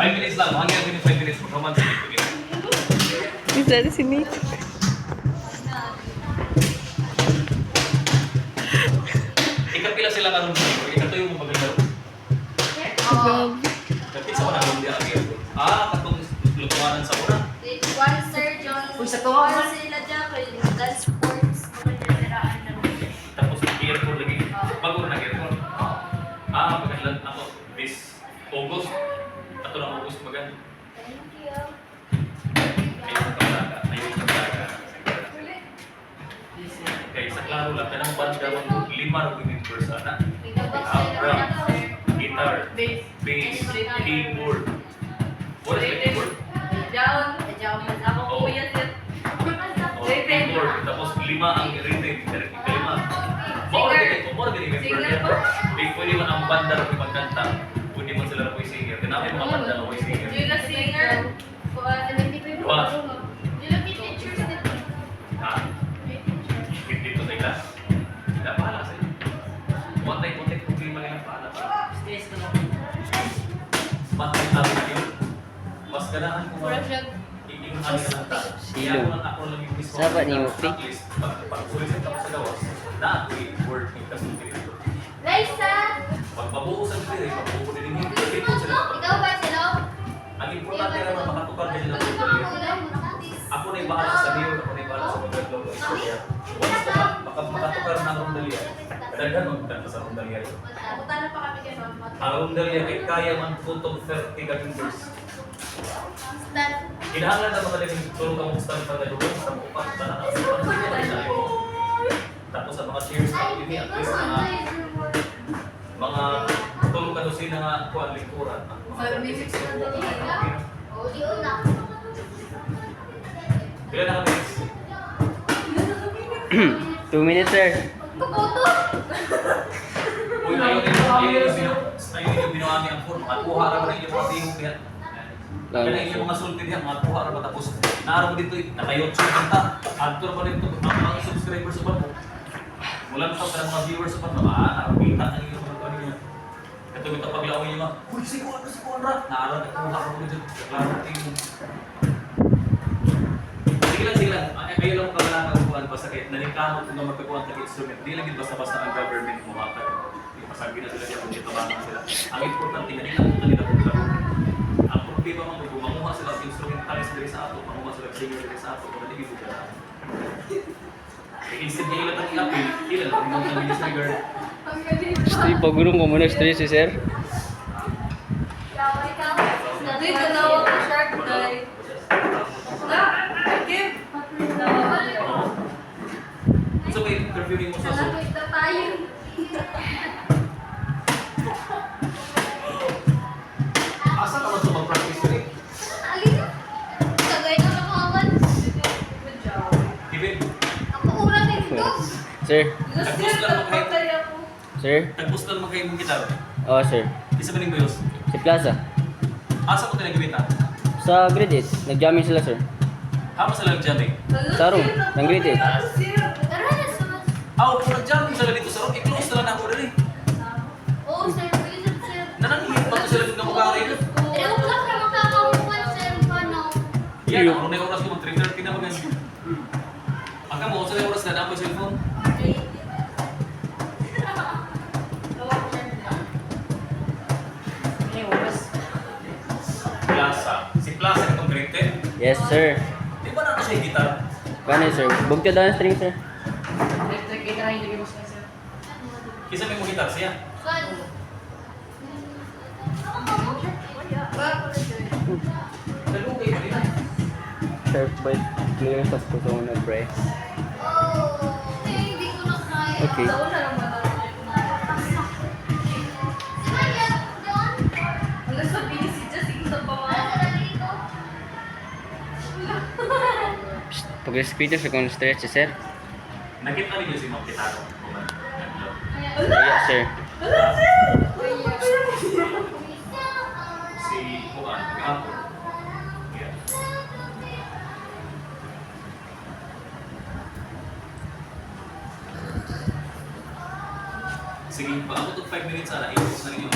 5 minutes lang. Hanggang ganun 5 minutes. Roman, sige. Bisa di sini. Ikapila sila karong dito. Ikato yung magagalaro. Kapit sa manang hindi ang iyo. Katong lutuanan sa una. One Sir John. Uy, sa tuwa One man. sila dyan. Dance sports. Mga niraan naman. Tapos airport lagi. Bago na airport. Pagkailan ako. This August. Ato na August magan. Thank you. Ayun ka talaga. Ayun ka talaga. Kaya sa klaro lang. Kanang banda mo 5 members ana. May nabak Ah, sila drum, na sir. guitar, bass, keyboard. What is the keyboard? Down. Down. Ako Oh. po yan. Oh, keyboard. Tapos 5 ang rhythm. Kalima. More gani member Singer niya. pa. Pwede man ang banda rin magkanta. Pwede man sila na voice singer. Tinapay mga banda na voice singer. Yung na singer. Diba? Yung pictures nito. Ha? Dito sa ila. Wala pahala sa iyo. Montay problema nilang pahala. Stress ko lang. Matay tayo na yun. Mas ganahan ko Mura siya. Silo. Sabat ni Mufi. Pag-ulisin tapos sa gawas, na ako'y word ni kasunti dito. Raisa! Pag mabuo sa dito, mabuo din yung dito sila. Ikaw ba sila? Ang importante naman makatukar din sila ng dali. Ako na yung bahala sa New York, ako na yung bahala sa mga logo istorya. Once makatukar ng Rondalia, kadaghan magkanta sa Rondalia ito. Punta na pa kami kay Mama. Ang Rondalia ay kaya man tutong 30 ka-members. Stand. Kinahanglan na mga naging tulong ang stand pa na doon sa upat na nakasipan. Tapos sa mga cheers na ini at least mga tulong ka doon sila nga kuha lingkuran. Five minutes na dali. Oh, di una. Ilan na kami? 2 minutes, sir. Kapoto! Uy, ayun yung binuhami ang phone. Makakuha ra na yung mga tingong kaya. Kaya yung mga sulti diyan, makakuha ra ba tapos naaraw dito naka-YouTube kanta. Adto ra pa dito mga subscribers sa mo. Mula na sa mga viewers sa mo, nakakita na yung mga ano niya. Ito bitaw paglaway niya, uy, si Conrad. Naaraw na kuha ko dito. Klaro tingong. Sige lang. Kayo lang kailangan magkuhan basta kahit nanikahon kung magkakuhan ng instrument. Di lang basta-basta ang government mo makakad. Ipasabi na sila diyan kung dito bangan sila. Ang importante na nila kung nila kung klaro. Ang problema man kung manguha sila sa instrumentalist diri sa ato, manguha sila sa singer diri sa ato, kung hindi mo gana. Instead niya ilang appeal, ilan lang yung mga disregard. Stay pagulong ko muna stress, sir. Dito na ako shark guy. Give. So may interviewing mo sa Zoom. Malapit na tayo. Asa ka man sa mag-practice ko eh? Alin? Sagay na nakawan. Good job. Even, Ako urang din ito. Sir. nag-boost lang mag-hype. Sir. Nag-boost lang mag-hype mong gitar. Oh, sir. Isa ba ning Buyos? Si Plaza. Asa ko tinagibita? Sa grade 8. Nag-jamming sila, sir. Hama sila nag-jamming. Sa room. Ng grade 8. Tara na sus. Kung nag-jamming sila dito sa room, i-close na lang ako rin eh. Oo, sir. Please, sir. Nananghihit pa to sila kung kamukari ko. 3 o'clock na magkakamukan, sir. Paano? Yan, ako na yung oras ko, mag 3:30 na mag Aka mo, sa oras na ako yung cellphone. Plaza. Si Plaza itong grade 10. Yes, sir. Di ba nato siya yung gitar? Kano, sir? Bugta daw ng string, sir. Electric guitar hindi ko gusto sir. Kisa may mo gitar siya. Saan? Nalugay mo din. Sir, but clear sa ko sa una, pre. Oh, hindi ko na kaya. Okay. Sa una lang ba Sige, John. Hanggang sa busy just sige sa Para pamana. sa dito. Pag-speaker sa kung stretch, sir. Nakita niyo si Ma'am Kitaro. Yes, sir. Si Juan, Gapo. Yeah. Sige, paabot og 5 minutes sana, i-post na rin yung